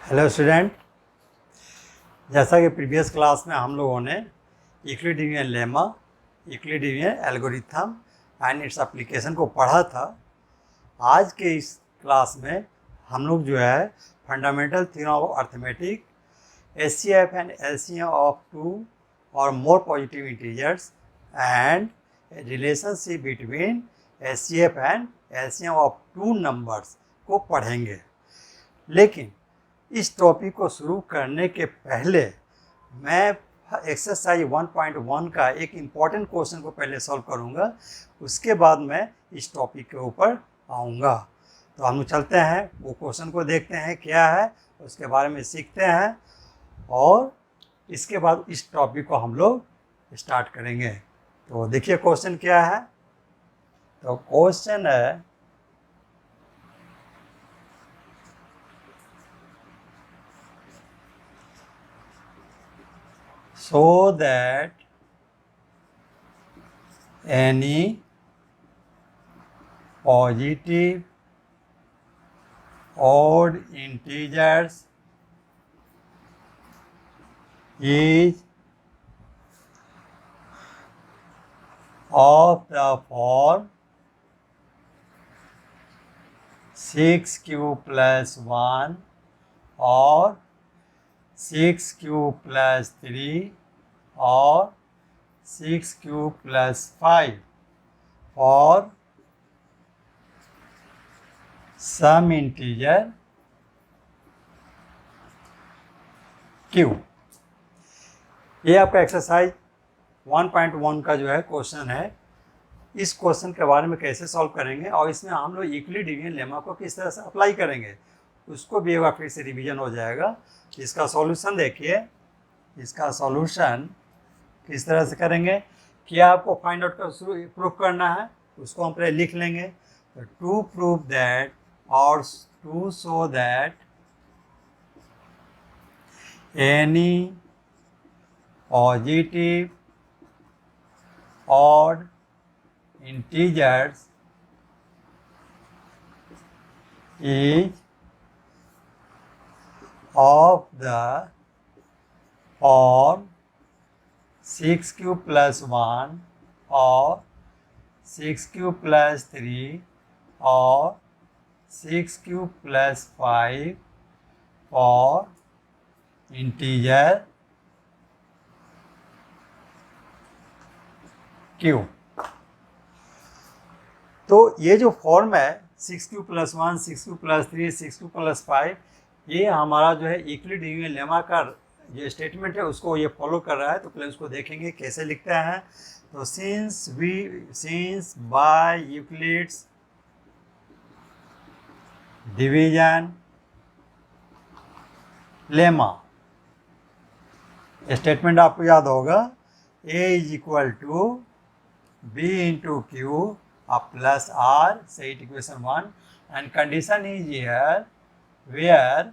Hello student, जैसा कि previous class में हम लोगों ने Euclidean lemma, Euclidean algorithm and its application को पढ़ा था। आज के इस क्लास में हम लोग जो है fundamental theorem of arithmetic, HCF and LCM of two और more positive integers and relationship between HCF and LCM of two numbers को पढ़ेंगे। लेकिन इस टॉपिक को शुरू करने के पहले मैं एक्सरसाइज 1.1 का एक इम्पॉर्टेंट क्वेश्चन को पहले सॉल्व करूंगा, उसके बाद मैं इस टॉपिक के ऊपर आऊँगा। तो हम लोग चलते हैं, वो क्वेश्चन को देखते हैं क्या है, उसके बारे में सीखते हैं और इसके बाद इस टॉपिक को हम लोग स्टार्ट करेंगे। तो देखिए क्वेश्चन क्या है। तो क्वेश्चन है, so that any positive odd integers is of the form 6q plus 1 or 6q plus 3 or 6q plus 5 for some integer q। ये आपका एक्सरसाइज 1.1 का जो है क्वेश्चन है। इस क्वेश्चन के बारे में कैसे सॉल्व करेंगे और इसमें हम लोग यूक्लिडियन लेमा को किस तरह से अप्लाई करेंगे उसको भी एक बार फिर से रिवीजन हो जाएगा। इसका सॉल्यूशन देखिए, इसका सॉल्यूशन किस तरह से करेंगे, क्या आपको फाइंड आउट कर प्रूफ करना है उसको हम पहले लिख लेंगे। तो टू प्रूव दैट और to show that any positive और integers is of the form 6q plus 1 or 6q plus 3 or 6q plus 5 for integer q। तो ये जो फॉर्म है 6q plus 1, 6q plus 3, 6q plus 5, ये हमारा जो है यूक्लिडियन लेमा का जो स्टेटमेंट है उसको ये फॉलो कर रहा है। तो पहले उसको देखेंगे कैसे लिखते हैं। तो since by Euclid's division lemma, statement आपको याद होगा, a is equal to b into q plus r, सही equation 1, and condition is here where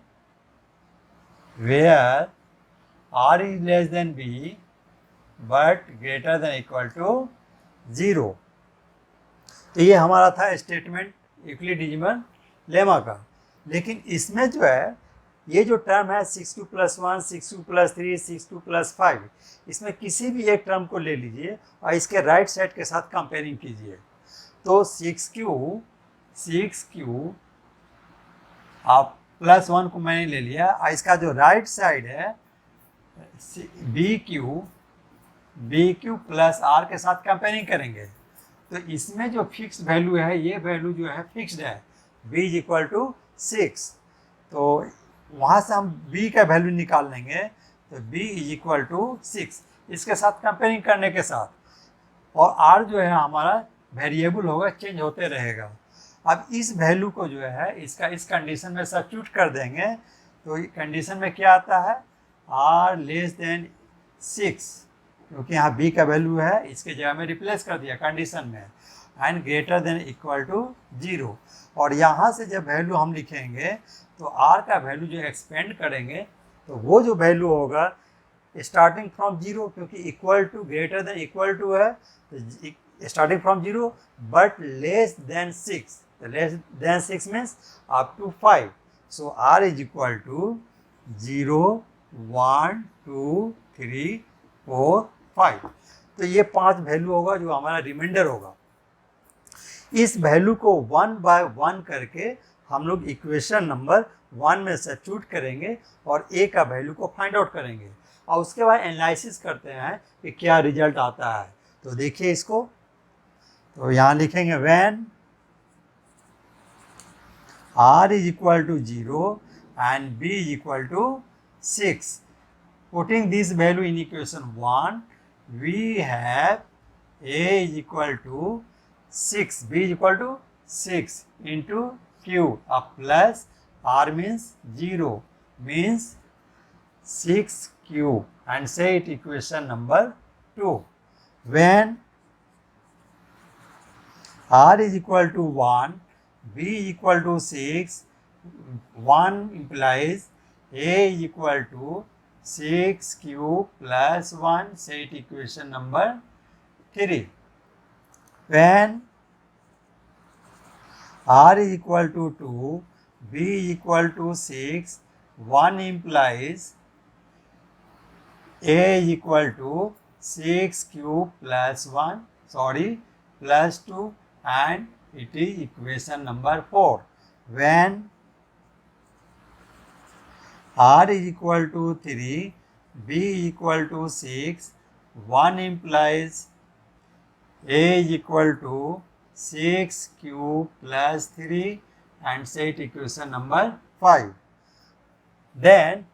r is less than b but greater than equal to 0। तो ये हमारा था statement Euclidean lemma का। लेकिन इसमें जो है ये जो टर्म है 6q plus 1, 6q plus 3, 6q plus 5, इसमें किसी भी एक टर्म को ले लीजिए और इसके राइट साइड के साथ कंपेयरिंग कीजिए। तो 6q आप प्लस 1 को मैंने ले लिया, इसका जो राइट साइड है बी क्यू प्लस आर के साथ कंपेयरिंग करेंगे। तो इसमें जो फिक्स वैल्यू है, ये वैल्यू जो है फिक्स्ड है, b इज इक्वल टू 6। तो वहाँ से हम b का वैल्यू निकाल लेंगे। तो b इज इक्वल टू 6 इसके साथ कंपेयरिंग करने के साथ, और r जो है हमारा वेरिएबल होगा, चेंज होते रहेगा। अब इस वैल्यू को जो है इसका इस कंडीशन में सब्स्टिट्यूट कर देंगे। तो कंडीशन में क्या आता है, r लेस देन 6, क्योंकि यहाँ b का वैल्यू है, इसके जगह में रिप्लेस कर दिया कंडीशन में, and greater than equal to 0। और यहाँ से जब वैल्यू हम लिखेंगे तो r का वैल्यू जो एक्सपेंड करेंगे तो वो जो वैल्यू होगा स्टार्टिंग फ्रॉम 0, क्योंकि equal to greater than equal to है, तो starting from 0 but less than 6, less than 6 means up to 5. So R is equal to 0 1 2 3 4 5। तो ये 5 वैल्यू होगा जो हमारा रिमाइंडर होगा। इस वैल्यू को 1 बाय 1 करके हम लोग इक्वेशन नंबर 1 में सब्स्टिट्यूट करेंगे और ए का वैल्यू को फाइंड आउट करेंगे और उसके बाद एनालिसिस करते हैं कि क्या रिजल्ट आता है। तो देखिए इसको, तो यहाँ लिखेंगे when r is equal to 0 and b is equal to 6. Putting this value in equation 1, we have a is equal to 6, b is equal to 6 into q. A plus r means 0 means 6q and say it equation number 2. When r is equal to 1, b is equal to 6, 1 implies a is equal to 6q plus 1, set equation number 3. When r is equal to 2, b is equal to 6, 1 implies a is equal to 6q plus 1, plus 2, and it is equation number 4. When r is equal to 3, b is equal to 6, 1 implies a is equal to 6q plus 3 and set equation number 5. Then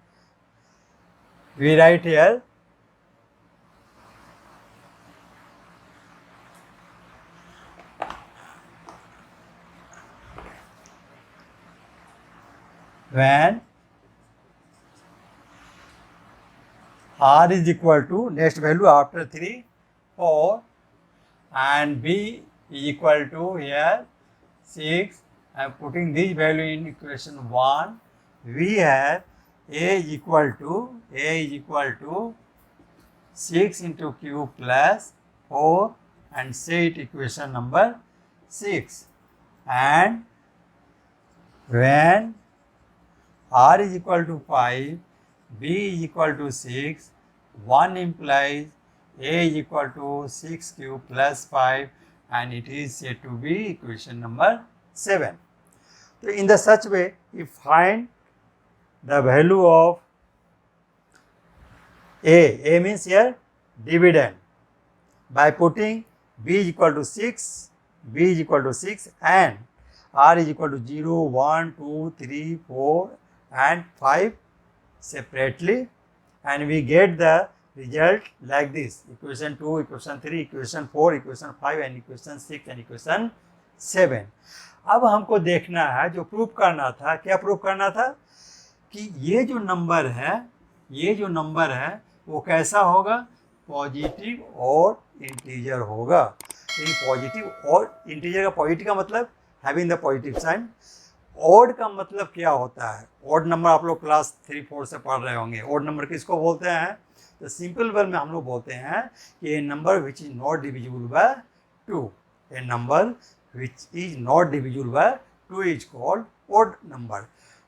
we write here when r is equal to, next value after 3, 4 and b is equal to here 6. I am putting this value in equation 1. We have a is equal to 6 into q plus 4 and set equation number 6. And when r is equal to 5, b is equal to 6, 1 implies a is equal to 6q plus 5 and it is said to be equation number 7. So in the such way, you find the value of a means here dividend, by putting b is equal to 6, and r is equal to 0, 1, 2, 3, 4 and 5 separately, and we get the result like this: equation 2, equation 3, equation 4, equation 5 and equation 6 and equation 7. अब हमको देखना है, जो proof करना था, क्या proof करना था कि ये जो नंबर है वो कैसा होगा, पॉजिटिव और इंटीजर होगा। तो पॉजिटिव और इंटीजर का, पॉजिटिव का मतलब having the positive sign, odd का मतलब क्या होता है, ऑड नंबर आप लोग क्लास 3-4 से पढ़ रहे होंगे। ऑड नंबर किसको बोलते हैं, तो सिंपल वे में हम लोग बोलते हैं कि a number which is not divisible by 2, a number which is not divisible by 2 is called odd number.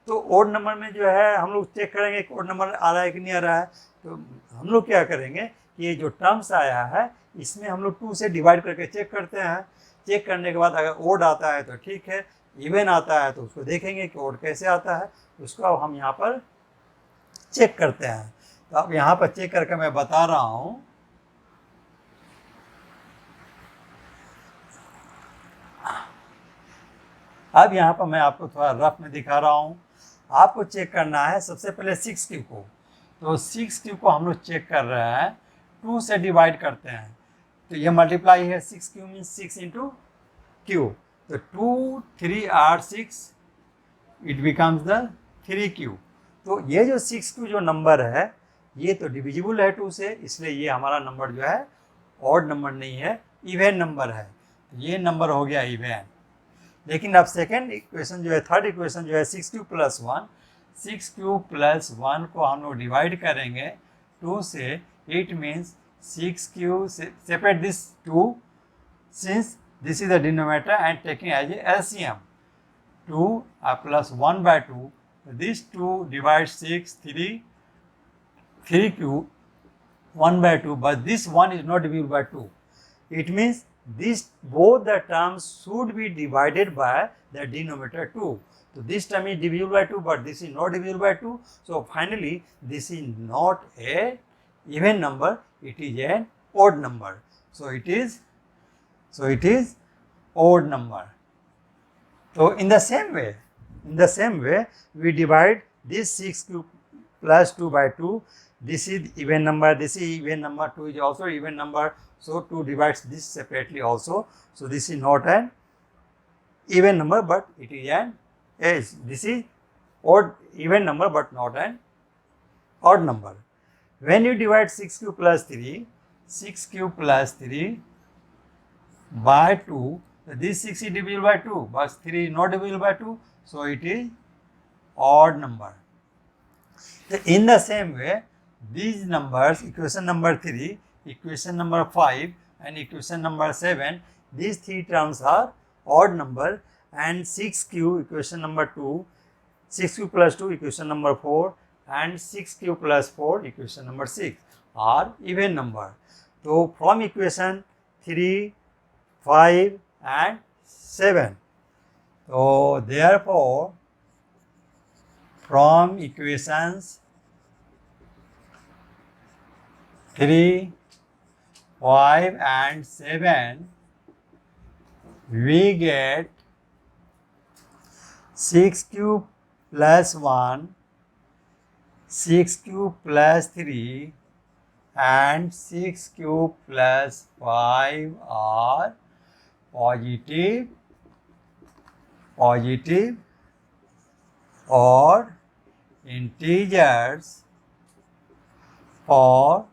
तो ऑड नंबर में जो है हम लोग चेक करेंगे कि ऑड नंबर आ रहा है कि नहीं आ रहा है। तो हम लोग क्या करेंगे कि ये जो टर्म्स आया है इसमें हम लोग 2 से डिवाइड करके चेक करते हैं। चेक करने के बाद अगर ऑड आता है तो ठीक है, इवन आता है तो उसको देखेंगे कि ऑड कैसे आता है, उसको अब हम यहाँ पर चेक करते हैं। तो अब यहाँ पर चेक करके मैं बता रहा हूँ। अब यहाँ पर मैं आपको थोड़ा रफ में दिखा रहा हूँ। आपको चेक करना है सबसे पहले 6q को, तो 6q को हम लोग चेक कर रहे हैं, 2 से डिवाइड करते हैं तो ये मल्टीप्लाई है, 6q मीन्स 6 इंटू q, तो 2 3 8 6 इट बिकम्स द 3q। तो ये जो 6q जो नंबर है ये तो डिविजिबल है 2 से, इसलिए ये हमारा नंबर जो है ऑड नंबर नहीं है, इवन नंबर है। तो ये नंबर हो गया इवन। लेकिन अब सेकेंड इक्वेशन जो है, थर्ड इक्वेशन जो है 6q प्लस 1, 6q प्लस 1 को हम लोग डिवाइड करेंगे 2 से, इट मीन्स 6q से separate this 2 since this is the denominator and taking as a LCM 2 प्लस 1 by 2, This 2 divides 6, 3 cube 1 by 2, but this 1 is not divisible by 2. It means this both the terms should be divided by the denominator 2. So this term is divisible by 2, but this is not divisible by 2. So finally, this is not a even number, it is an odd number. So it is odd number. So in the same way, we divide this 6 cube plus 2 by 2. This is even number, this is even number, 2 is also even number. So 2 divides this separately also. So this is not an even number, but it is an edge. This is odd even number, but not an odd number. When you divide 6 cube plus 3 by 2, this 6 is divisible by 2, but 3 is not divisible by 2, so it is odd number. In the same way, these numbers, equation number 3, equation number 5 and equation number 7, these three terms are odd number, and 6 cube equation number 2, 6 cube plus 2 equation number 4 and 6 cube plus 4 equation number 6 are even number. So from equation 3, 5 and 7. So therefore, from equations 3, 5 and 7, we get 6 cube plus 1, 6 cube plus 3 and 6 cube plus 5 are positive or integers for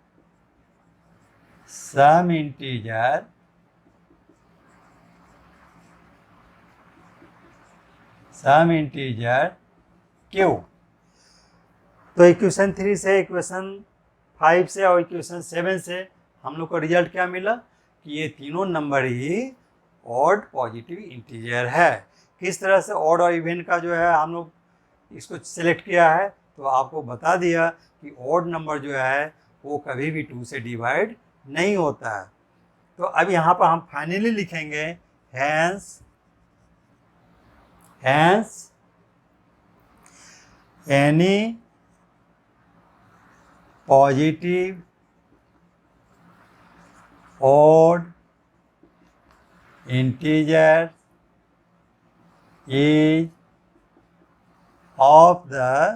some integer q. तो equation 3 से, equation 5 से और equation 7 से हम लोग को result क्या मिला कि ये तीनों नंबर ही ऑड पॉजिटिव इंटीजर है। किस तरह से ऑड और इवन का जो है हम लोग इसको सिलेक्ट किया है, तो आपको बता दिया कि ऑड नंबर जो है वो कभी भी 2 से डिवाइड नहीं होता है। तो अब यहाँ पर हम फाइनली लिखेंगे hence any positive odd integer is of the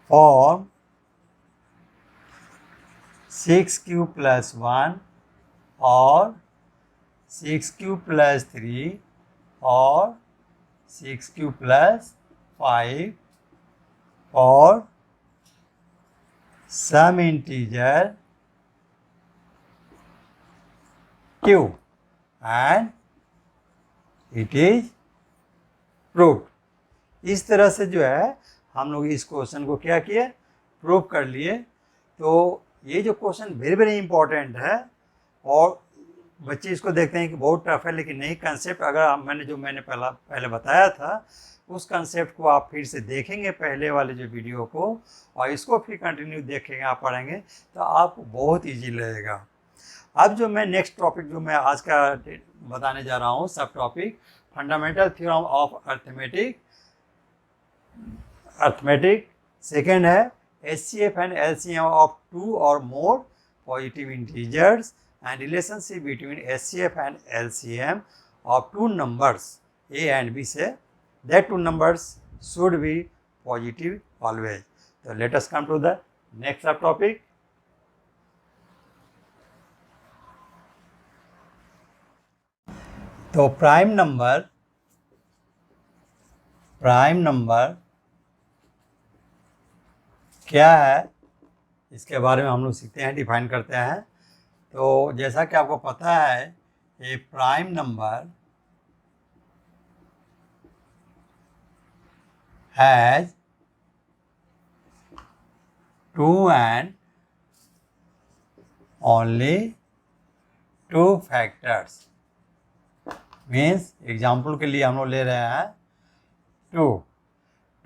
form 6 cube plus 1 or 6 cube plus 3 or 6 cube plus 5 or some integer q, and it is proved. इस तरह से जो है हम लोग इस क्वेश्चन को क्या किए, प्रूव कर लिए। तो ये जो क्वेश्चन वेरी वेरी इंपॉर्टेंट है और बच्चे इसको देखते हैं कि बहुत टफ है, लेकिन नहीं, कंसेप्ट अगर मैंने पहले बताया था उस कंसेप्ट को आप फिर से देखेंगे पहले वाले जो वीडियो को, और इसको फिर कंटिन्यू देखेंगे, आप पढ़ेंगे तो आपको बहुत इजी लगेगा। अब जो मैं नेक्स्ट टॉपिक जो मैं आज का बताने जा रहा हूँ, सब topic fundamental theorem of arithmetic second है HCF एंड LCM ऑफ 2 और more positive integers and relationship between HCF and LCM of two numbers A and B, say that two numbers should be positive always. So let us come to the next subtopic. तो prime number क्या है, इसके बारे में हम लोग सीखते हैं, डिफाइन करते हैं। तो जैसा कि आपको पता है, a prime number has 2 and only 2 factors. Means example के लिए हम लोग ले रहे हैं 2।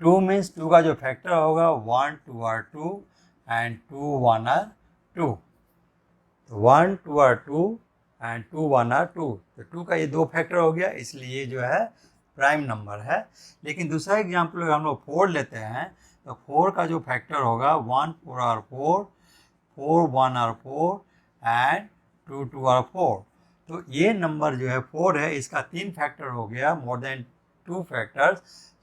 2 मीन्स 2 का जो फैक्टर होगा 1 2 r 2 and 2 1 are 2। 1 2 r 2 and 2 1 are 2, तो 2 का ये 2 फैक्टर हो गया, इसलिए जो है प्राइम नंबर है। लेकिन दूसरा एग्जाम्पल अगर हम लोग 4 लेते हैं तो 4 का जो फैक्टर होगा 1 4 आर 4, 4 1 आर 4 एंड 2 2 आर 4। तो ये नंबर जो है 4 है, इसका 3 फैक्टर हो गया, more than 2 factors,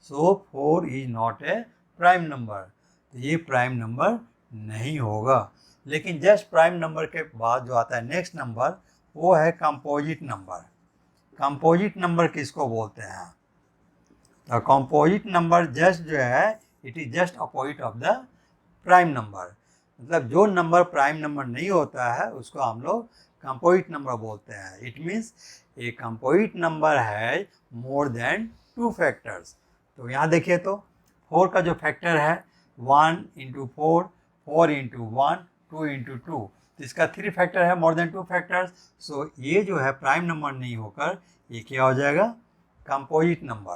so 4 is not a prime number. तो ये प्राइम नंबर नहीं होगा। लेकिन जस्ट प्राइम नंबर के बाद जो आता है नेक्स्ट नंबर, वो है कंपोजिट नंबर। कंपोजिट नंबर किसको बोलते हैं? तो कंपोजिट नंबर जस्ट जो है it is just opposite of the prime number. मतलब जो नंबर प्राइम नंबर नहीं होता है उसको हम लोग कंपोजिट नंबर बोलते हैं। It means a composite number है मोर देन 2 फैक्टर्स। तो यहाँ देखिए तो 4 का जो फैक्टर है 1 इंटू 4, 4 इंटू 1, 2 इंटू 2, तो इसका 3 फैक्टर है, मोर देन 2 फैक्टर्स। सो ये जो है प्राइम नंबर नहीं होकर ये क्या हो जाएगा? Composite number.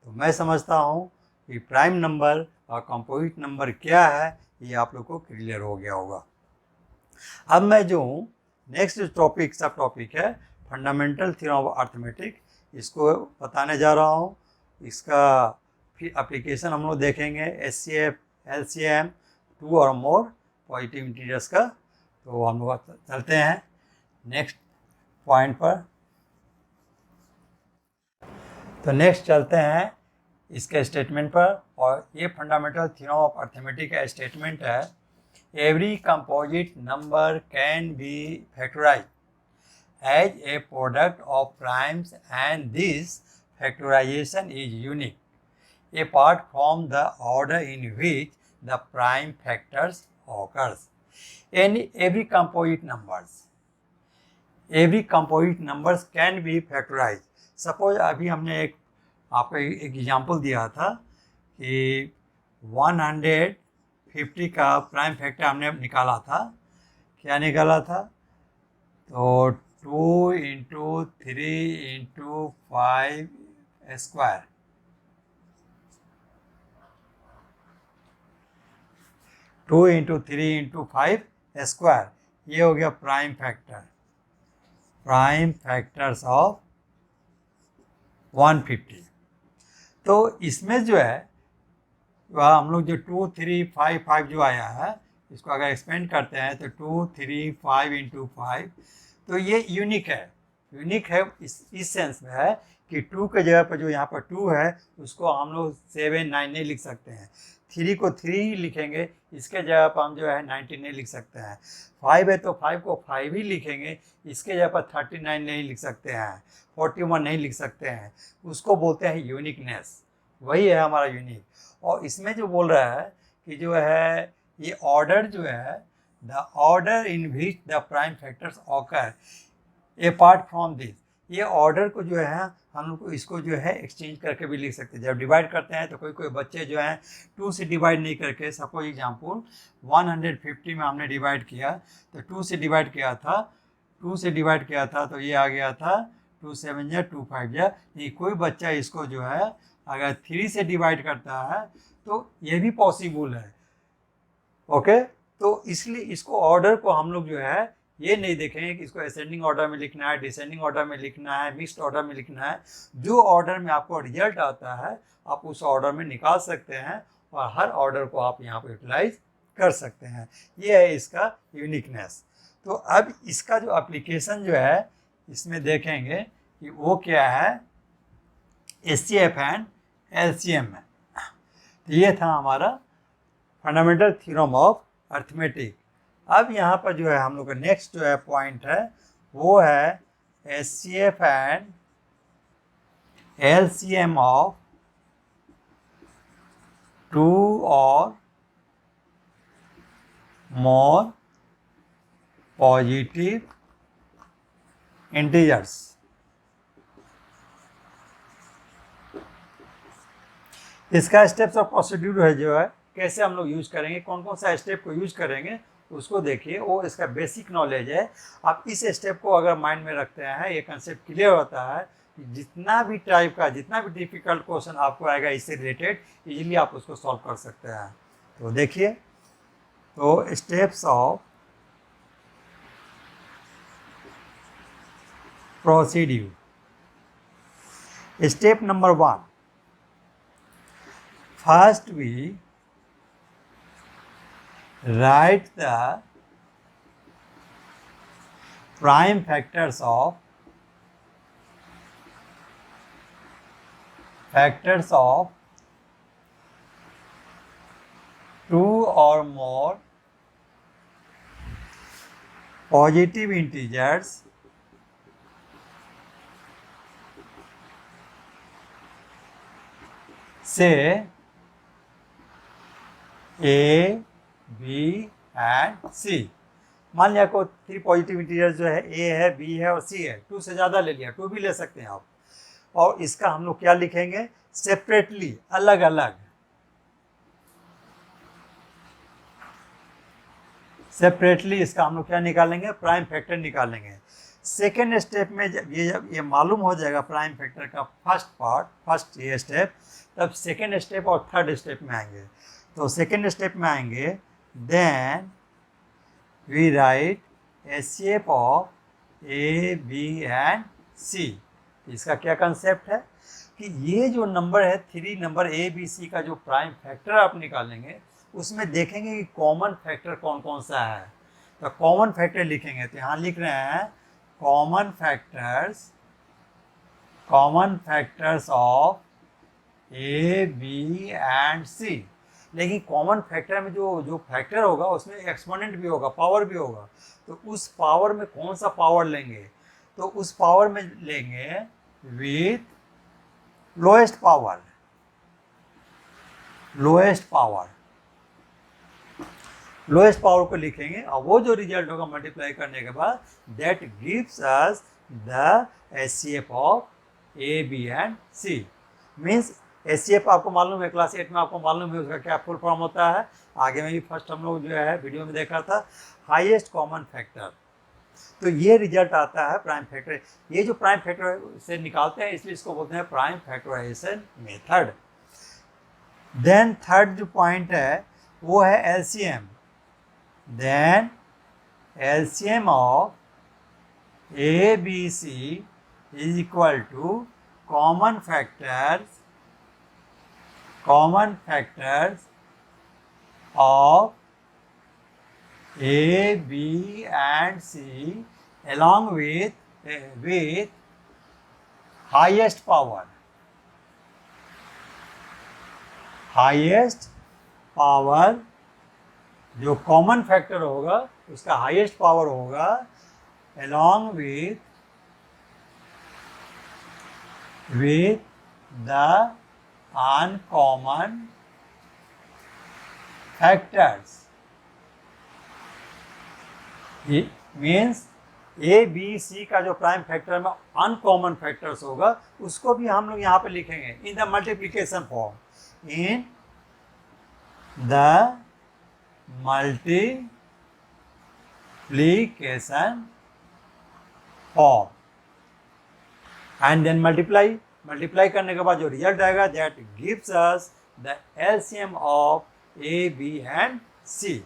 तो मैं समझता हूँ कि प्राइम नंबर और कंपोजिट नंबर क्या है ये आप लोग को क्लियर हो गया होगा। अब मैं जो हूँ नेक्स्ट टॉपिक सब टॉपिक है फंडामेंटल थ्योरम ऑफ अर्थमेटिक, इसको बताने जा रहा हूँ। इसका फिर एप्लीकेशन हम लोग देखेंगे SCF, LCM, 2 और मोर पॉजिटिव इंटीजर्स का। तो हम लोग चलते हैं नेक्स्ट पॉइंट पर। तो नेक्स्ट चलते हैं इसके स्टेटमेंट पर, और ये फंडामेंटल थ्योरम ऑफ अर्थमेटिक का स्टेटमेंट है। Every composite number can be factorised as a product of primes and this factorization is unique, apart from the order in which the prime factors occurs. Every composite numbers can be factorized. Suppose अभी हमने आपको एक example दिया था कि 150 का prime factor हमने निकाला था। क्या निकाला था? तो 2 into 3 into 5 square, 2 into 3 into 5 square, ये हो गया prime factor, prime factors of 150। तो इसमें जो है वह हम लोग जो 2 3 5 5 जो आया है इसको अगर एक्सपेंड करते हैं तो 2 3 5 इंटू 5, तो ये यूनिक है। यूनिक है इस सेंस में है कि 2 के जगह पर जो यहाँ पर 2 है उसको हम लोग 7 9 नहीं लिख सकते हैं, 3 को 3 ही लिखेंगे, इसके जगह पर हम जो है 90 नहीं लिख सकते हैं। 5 है तो 5 को 5 ही लिखेंगे, इसके जगह पर 39 नहीं लिख सकते हैं, 41 नहीं लिख सकते हैं। उसको बोलते हैं यूनिकनेस, वही है हमारा यूनिक। और इसमें जो बोल रहा है कि जो है ये ऑर्डर जो है the order in which the prime factors occur apart from this, ये ऑर्डर को जो है हम लोग को इसको जो है एक्सचेंज करके भी लिख सकते हैं। जब डिवाइड करते हैं तो कोई बच्चे जो हैं 2 से डिवाइड नहीं करके, सपोज एग्जांपल 150 में हमने डिवाइड किया तो 2 से डिवाइड किया था, 2 से डिवाइड किया था तो ये आ गया था 2 7 या 2 5 या। ये कोई बच्चा इसको जो है अगर 3 से डिवाइड करता है तो ये भी पॉसिबल है। ओके, तो इसलिए इसको ऑर्डर को हम लोग जो है ये नहीं देखेंगे कि इसको असेंडिंग ऑर्डर में लिखना है, डिसेंडिंग ऑर्डर में लिखना है, मिक्स्ड ऑर्डर में लिखना है। जो ऑर्डर में आपको रिजल्ट आता है आप उस ऑर्डर में निकाल सकते हैं और हर ऑर्डर को आप यहाँ पर यूटिलाइज कर सकते हैं। ये है इसका यूनिकनेस। तो अब इसका जो एप्लीकेशन जो है इसमें देखेंगे कि वो क्या है SCF एंड LCM में। तो ये था हमारा फंडामेंटल थ्योरम ऑफ अर्थमेटिक। अब यहाँ पर जो है हम लोग का नेक्स्ट जो है पॉइंट है वो है SCF एंड LCM ऑफ 2 और मोर पॉजिटिव इंटीजर्स। इसका स्टेप्स और प्रोसीड्यूर है जो है कैसे हम लोग यूज करेंगे, कौन कौन सा स्टेप को यूज करेंगे उसको देखिए, वो इसका बेसिक नॉलेज है। आप इस स्टेप को अगर माइंड में रखते हैं, ये कंसेप्ट क्लियर होता है जितना भी टाइप का, जितना भी डिफिकल्ट क्वेश्चन आपको आएगा इससे रिलेटेड, इजीली आप उसको सॉल्व कर सकते हैं। तो देखिए, तो steps of procedure. Step number 1, first we write the prime factors of two or more positive integers say A, B and C। मान लिया को 3 पॉजिटिव इंटीजर जो है A है, B है और C है। 2 से ज़्यादा ले लिया, 2 भी ले सकते हैं आप। और इसका हम लोग क्या लिखेंगे, सेपरेटली, अलग अलग, सेपरेटली इसका हम लोग क्या निकालेंगे, प्राइम फैक्टर निकालेंगे। सेकेंड स्टेप में जब ये मालूम हो जाएगा प्राइम फैक्टर का फर्स्ट पार्ट, फर्स्ट ये स्टेप, तब सेकेंड स्टेप और थर्ड स्टेप में आएंगे। तो सेकेंड स्टेप में आएंगे, then we write HCF of A, B and C. इसका क्या कंसेप्ट है कि ये जो नंबर है 3 नंबर ए, बी, सी का जो प्राइम फैक्टर आप निकालेंगे, उसमें देखेंगे कि कॉमन फैक्टर कौन कौन सा है। तो कॉमन फैक्टर लिखेंगे, तो यहाँ लिख रहे हैं common factors of A, B and C. लेकिन कॉमन फैक्टर में जो फैक्टर होगा उसमें एक्सपोनेंट भी होगा, पावर भी होगा। तो उस पावर में कौन सा पावर लेंगे, तो उस पावर में लेंगे with lowest power, lowest power को लिखेंगे और वो जो रिजल्ट होगा मल्टीप्लाई करने के बाद, that gives us the HCF of A, B and C. Means HCF आपको मालूम है, क्लास 8 में आपको मालूम है उसका क्या फुल फॉर्म होता है। आगे में भी फर्स्ट हम लोग जो है वीडियो में देखा था, हाईएस्ट कॉमन फैक्टर। तो ये रिजल्ट आता है प्राइम फैक्टर। ये जो प्राइम फैक्टर से निकालते हैं इसलिए इसको बोलते हैं prime factorisation method. Then third जो पॉइंट है वो है LCM. Then LCM of A, B, C is equal to common factors of A, B and C along with highest power जो कॉमन फैक्टर होगा उसका हाईएस्ट पावर होगा along with the uncommon factors। Means A, B, C का जो prime factor में uncommon factors होगा उसको भी हम लोग यहाँ पे लिखेंगे in the multiplication form, in the multiplication form. And then multiply करने के बाद जो रिजल्ट आएगा, that gives us the LCM of A, B and C.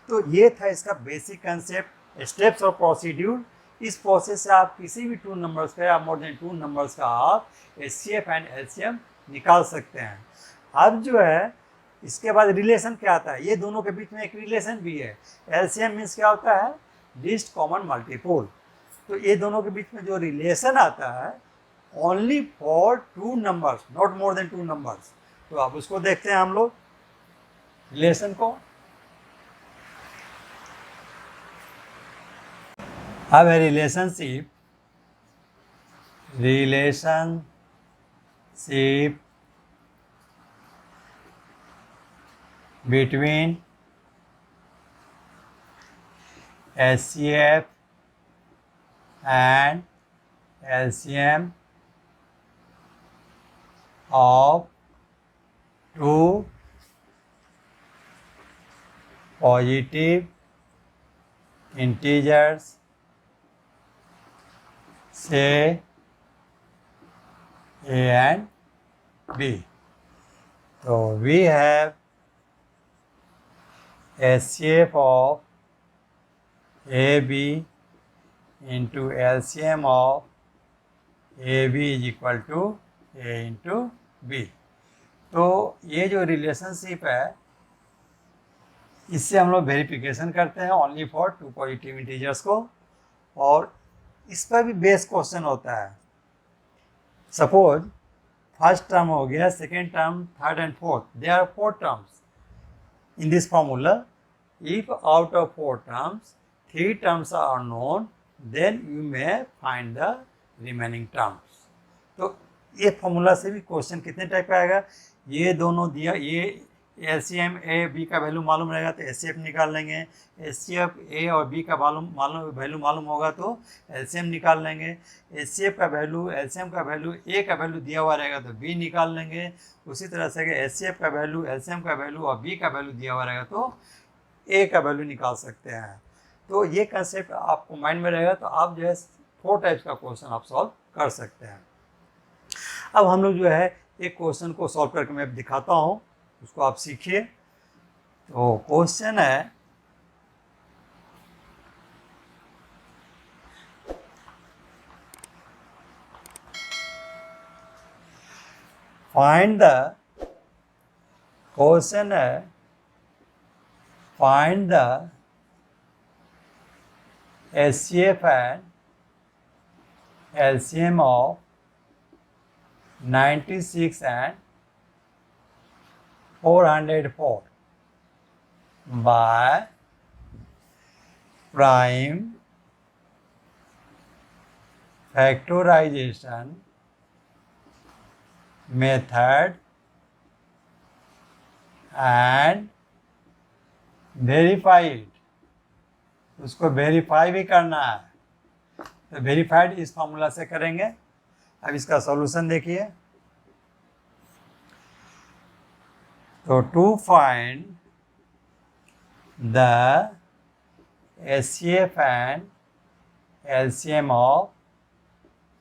तो ये था इसका basic concept, steps of procedure. इस प्रोसेस से आप किसी भी 2 नंबर्स का या मोर देन 2 नंबर्स का आप एचसीएफ एंड एलसीएम निकाल सकते हैं। अब जो है इसके बाद रिलेशन क्या आता है, ये दोनों के बीच में एक रिलेशन भी है। एलसीएम मीन्स क्या होता है, लीस्ट कॉमन मल्टीपल। तो ये दोनों के बीच में जो रिलेशन आता है, only for 2 numbers, not more than 2 numbers. तो अब उसको देखते हैं हम लोग रिलेशन को। अब है relationship between HCF and LCM of 2 positive integers say A and B. So we have HCF of AB into LCM of AB is equal to A into B. तो ये जो रिलेशनशिप है इससे हम लोग वेरिफिकेशन करते हैं ओनली फॉर 2 पॉजिटिव इंटीजर्स को, और इस पर भी बेस क्वेश्चन होता है। सपोज फर्स्ट टर्म हो गया, second term, third and fourth, they are 4 terms in this formula. If out of 4 terms 3 terms are known then you may find the remaining terms. तो ये फॉर्मूला से भी question कितने type का आएगा, ये दोनों दिया, ये एलसीएम ए बी का वैल्यू मालूम रहेगा तो एचसीएफ निकाल लेंगे, एचसीएफ ए और बी का वैल्यू मालूम होगा तो एलसीएम निकाल लेंगे, एचसीएफ का वैल्यू, एलसीएम का वैल्यू, ए का वैल्यू दिया हुआ रहेगा तो बी निकाल लेंगे। उसी तरह से एचसीएफ का वैल्यू, एलसीएम का वैल्यू और बी का वैल्यू दिया हुआ रहेगा तो ए का वैल्यू निकाल सकते हैं। तो ये कंसेप्ट आपको माइंड में रहेगा तो आप जो है 4 टाइप्स का क्वेश्चन आप सॉल्व कर सकते हैं। अब हम लोग जो है एक क्वेश्चन को सॉल्व करके मैं दिखाता हूँ, उसको आप सीखिए। तो क्वेश्चन है, फाइंड द क्वेश्चन है find the HCF and LCM of 96 and 404 by prime factorization method and verify it। उसको वेरीफाई भी करना है, तो वेरीफाइड इस फॉर्मूला से करेंगे। अब इसका सॉल्यूशन देखिए। तो to find the HCF and LCM of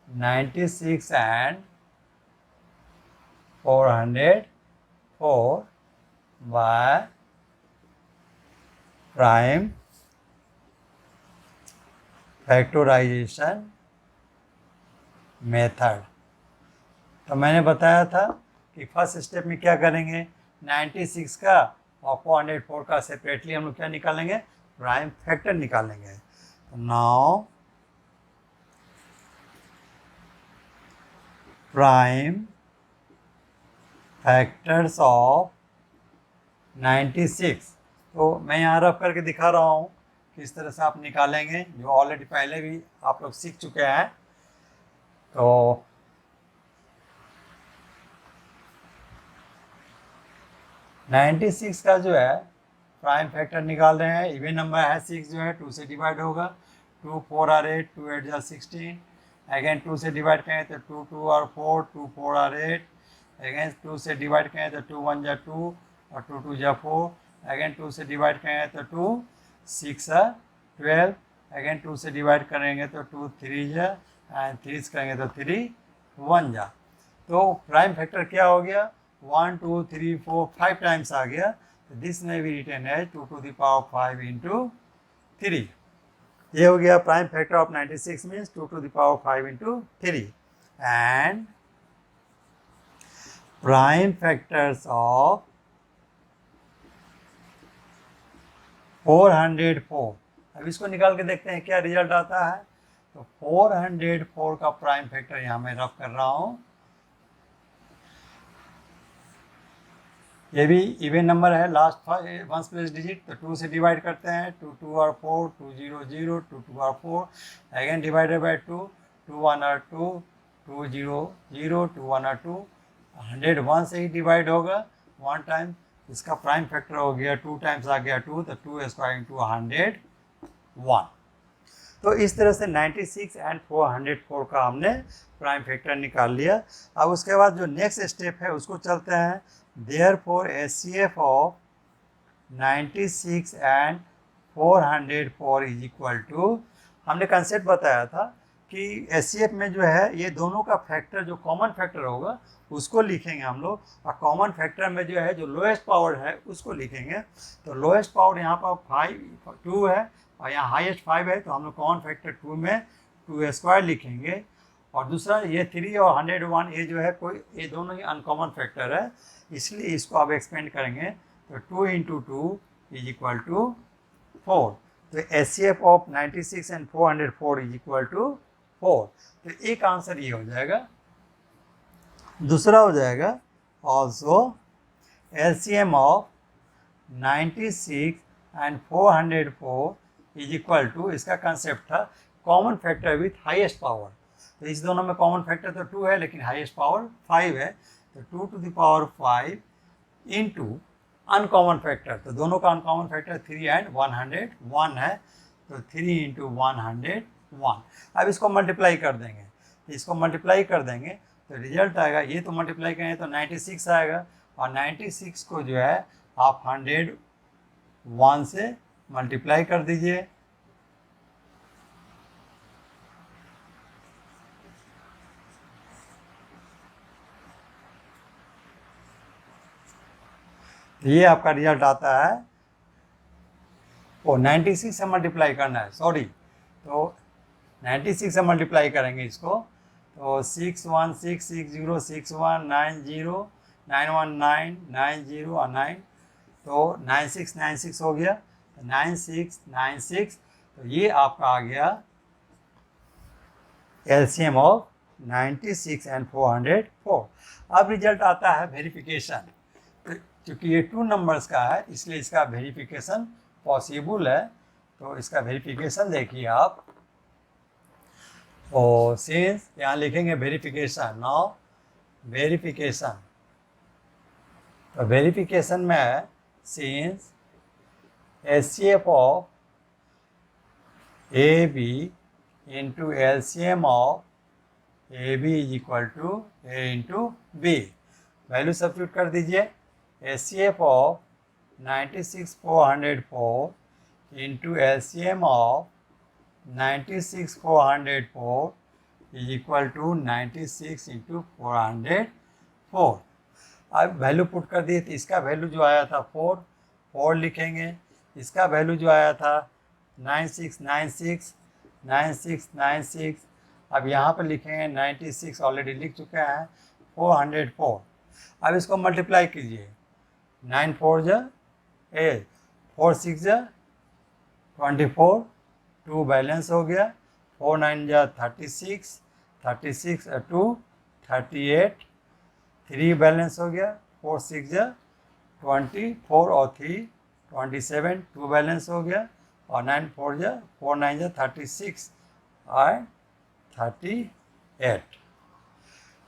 96 and 404 by prime factorisation method. तो मैंने बताया था कि फर्स्ट स्टेप में क्या करेंगे, 96 का और 404 का सेपरेटली हम लोग क्या निकालेंगे, प्राइम फैक्टर निकालेंगे। तो नाउ प्राइम फैक्टर्स ऑफ 96, तो मैं यहाँ रफ करके दिखा रहा हूँ किस तरह से आप निकालेंगे, जो ऑलरेडी पहले भी आप लोग सीख चुके हैं। तो नाइन्टी सिक्स का जो है प्राइम फैक्टर निकाल रहे हैं, इवन नंबर है 6 जो है 2 से डिवाइड होगा, 2 4 आर 8, 2 8 जा 16, अगेन 2 से डिवाइड करें तो 2 2 आर 4, 2 4 आर 8, अगेन 2 से डिवाइड करें तो 2 1 जा 2 और 2 2 जा 4, अगेन 2 से डिवाइड करें तो 2 6 12, अगेन 2 से डिवाइड करेंगे तो 2 3 जा एंड 3 करेंगे तो 3 1 जा। तो प्राइम फैक्टर क्या हो गया, 1 2 3 4 5 टाइम्स आ गया। तो दिस में भी रिटर्न है 2 to the power 5 into 3। ये हो गया prime factor of 96 means 2 to the power 5 into 3 and prime factors of 404। अब इसको निकाल के देखते हैं क्या रिजल्ट आता है। तो 404 का प्राइम फैक्टर यहाँ मैं रफ कर रहा हूँ। ये भी इवन नंबर है, लास्ट 1 प्लेस डिजिट, तो 2 से डिवाइड करते हैं, 2 2 are 4, 2 0 0, 2 2 are 4, again divided by 2, 2 1 are 2, 2 0 0, 2 1 are 2, 101 से ही डिवाइड होगा 1 टाइम, इसका प्राइम फैक्टर हो गया 2 टाइम्स आ गया 2, तो 2 स्क्वायर इंटू 101। तो इस तरह से 96 एंड 404 का हमने प्राइम फैक्टर निकाल लिया। अब उसके बाद जो नेक्स्ट स्टेप है उसको चलते हैं। Therefore HCF of 96 and 404 is equal to, हमने कंसेप्ट बताया था कि HCF में जो है ये दोनों का फैक्टर जो कॉमन फैक्टर होगा उसको लिखेंगे हम लोग, और कॉमन फैक्टर में जो है जो लोएस्ट पावर है उसको लिखेंगे। तो लोएस्ट पावर यहाँ पर 2 है और यहाँ हाईएस्ट 5 है, तो हम लोग कॉमन फैक्टर 2 में 2 स्क्वायर लिखेंगे। और दूसरा ये 3 और 101 ये जो है ये दोनों ही अनकॉमन फैक्टर है, इसलिए इसको आप एक्सपेंड करेंगे तो 2 × 2 = 4। तो HCF ऑफ 96 एंड 404 = 4। तो एक आंसर ये हो जाएगा। दूसरा हो जाएगा ऑल्सो LCM ऑफ 96 एंड 404 = इसका कंसेप्ट था common factor with highest power. तो इस दोनों में कॉमन फैक्टर तो 2 है लेकिन हाईएस्ट पावर 5 है, तो 2 to the power 5 into uncommon factor, तो दोनों का अनकॉमन फैक्टर 3 एंड 101 है, तो 3 × 101। अब इसको मल्टीप्लाई कर देंगे, तो इसको मल्टीप्लाई कर देंगे तो रिजल्ट आएगा, ये तो मल्टीप्लाई करेंगे तो 96 आएगा, और 96 को जो है आप 101 से मल्टीप्लाई कर दीजिए। ये आपका रिजल्ट आता है, 96 से मल्टीप्लाई करना है, सॉरी, तो 96 से मल्टीप्लाई करेंगे इसको, तो 616606190919909 और 9, तो 9696 हो गया, 9696, तो ये आपका आ गया LCM ऑफ 96 एंड 404। अब रिजल्ट आता है वेरिफिकेशन, क्योंकि ये 2 नंबर्स का है इसलिए इसका वेरिफिकेशन पॉसिबल है। तो इसका वेरिफिकेशन देखिए आप, और सिंस यहाँ लिखेंगे वेरिफिकेशन, नाउ वेरिफिकेशन, तो वेरिफिकेशन में since HCF of AB into LCM of AB = A × B, value substitute कर दीजिए। HCF of 96404 into LCM of 96404 = 96 × 404। अब वैल्यू पुट कर दिए, तो इसका वैल्यू जो आया था 4 लिखेंगे, इसका वैल्यू जो आया था 9696, अब यहाँ पर लिखेंगे 96 ऑलरेडी लिख चुके हैं, 404। अब इसको मल्टीप्लाई कीजिए, 9 4 जा 8, 4 6 जा 24, 2 बैलेंस हो गया, 4 9 जा 36, 36 2 38, 3 बैलेंस हो गया, 4 6 जा 24 और 3 27, 2 बैलेंस हो गया, और 9 4 जा 4 9 जा 36 और 38।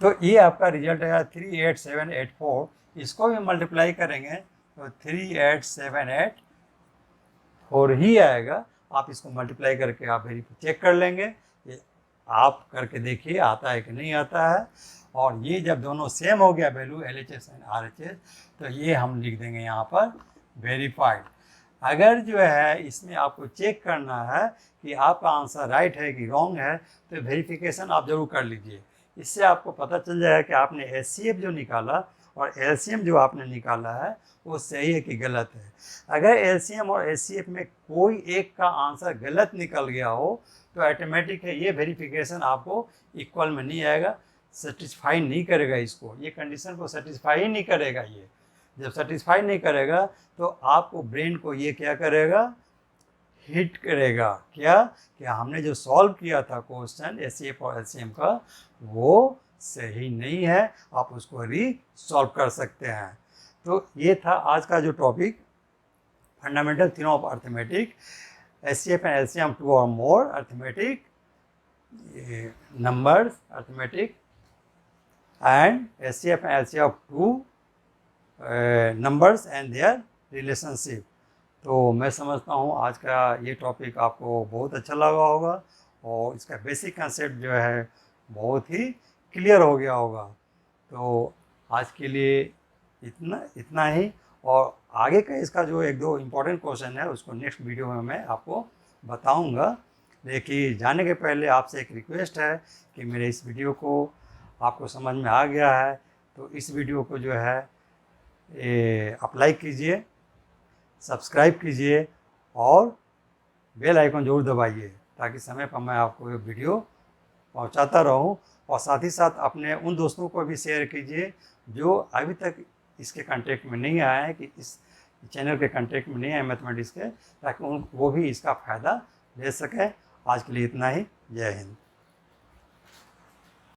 तो ये आपका रिजल्ट आया 38784। इसको भी मल्टीप्लाई करेंगे तो 38784 ही आएगा। आप इसको मल्टीप्लाई करके आप चेक कर लेंगे, ये आप करके देखिए आता है कि नहीं आता है। और ये जब दोनों सेम हो गया वैल्यू LHS एंड RHS, तो ये हम लिख देंगे यहाँ पर वेरीफाइड। अगर जो है इसमें आपको चेक करना है कि आपका आंसर राइट है कि रॉन्ग है, तो वेरिफिकेशन आप जरूर कर लीजिए। इससे आपको पता चल जाएगा कि आपने HCF जो निकाला और LCM जो आपने निकाला है वो सही है कि गलत है। अगर LCM और HCF में कोई एक का आंसर गलत निकल गया हो तो ऑटोमेटिक है ये वेरिफिकेशन आपको इक्वल में नहीं आएगा, सेटिस्फाई नहीं करेगा, इसको ये कंडीशन को सेटिस्फाई ही नहीं करेगा। ये जब सेटिस्फाई नहीं करेगा तो आपको ब्रेन को ये क्या करेगा, हिट करेगा, क्या कि हमने जो सॉल्व किया था क्वेश्चन HCF और LCM का वो सही नहीं है, आप उसको रीसॉल्व कर सकते हैं। तो ये था आज का जो topic, fundamental theorem of arithmetic, HCF and LCM 2 और more arithmetic numbers arithmetic and HCF and LCM of 2 numbers and their relationship. तो मैं समझता हूँ आज का ये टॉपिक आपको बहुत अच्छा लगा होगा और इसका बेसिक कंसेप्ट जो है बहुत ही क्लियर हो गया होगा। तो आज के लिए इतना ही, और आगे का इसका जो 1-2 इम्पोर्टेंट क्वेश्चन है उसको नेक्स्ट वीडियो में मैं आपको बताऊंगा। लेकिन जाने के पहले आपसे एक रिक्वेस्ट है कि मेरे इस वीडियो को आपको समझ में आ गया है तो इस वीडियो को जो है आप लाइक कीजिए, सब्सक्राइब कीजिए और बेल आइकन ज़रूर दबाइए ताकि समय पर मैं आपको ये वीडियो पहुंचाता रहूं। और साथ ही साथ अपने उन दोस्तों को भी शेयर कीजिए जो अभी तक इसके कांटेक्ट में नहीं आए हैं, कि इस चैनल के कांटेक्ट में नहीं आए मैथमेटिक्स के, ताकि वो भी इसका फ़ायदा ले सकें। आज के लिए इतना ही। जय हिंद।